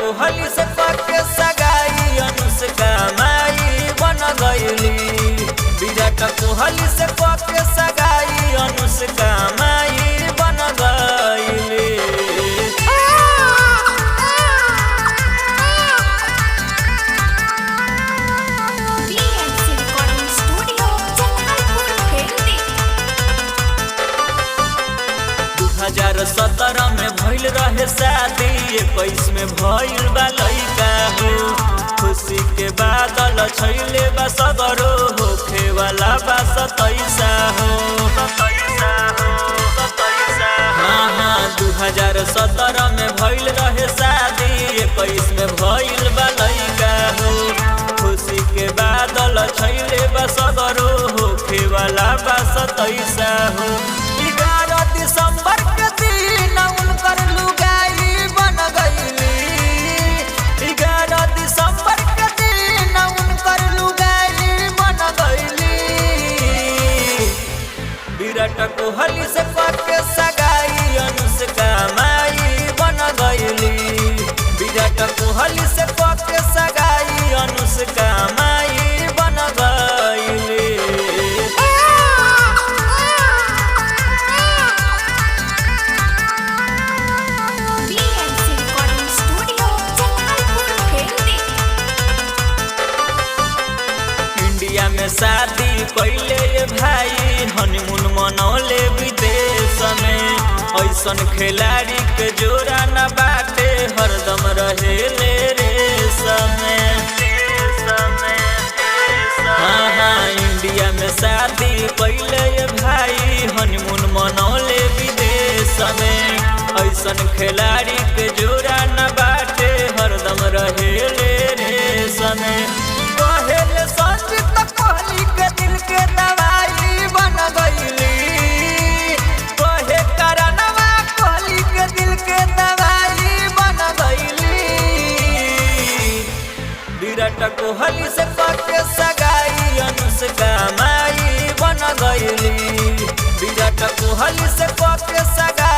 कोहली से करके सगाई अनुष्का माई बन गईली। विराट कोहली से करके सगाई अनुष्का माई बन गईली। हजार 17 में भइल रहे शादी, 21 में भइल बा लइका हो। खुशी के बादल छैले बा सगरो, होखे वाला बा 27 हो। हाँ 2017 में भइल रहे शादी, 21 में भइल बा लइका हो। खुशी के बादल छैले बा सगरो, होखे वाला बा 27 हो। 11 दिसंबर के दिन उनकर लुगाई बन गईली। 11 दिसंबर के दिन उनकर लुगाई बन गईली। विराट कोहली से करके सगाई अनुष्का माई बन गईली। विराट कोहली से करके सगाई अनुष्का माई बन गईली। इंडिया में शादी कैले भाई, हनीमून मनौले विदेश में। ऐसन खिलाड़ी के जोड़ा न बाटे, हरदम रहेले रेस में। हाँ इंडिया में शादी कैले भाई, हनीमून मनौले विदेश में। ऐसन खिलाड़ी के जोड़ा न बाटे, हरदम रहेले रेस में। कहेले संजीत कोहली के दिल के दवाई बन गईली। कहे करनवा कोहली के दिल के दवाई बन गईली। विराट कोहली से करके सगाई अनुष्का माई बन गईली। विराट कोहली से करके सगाई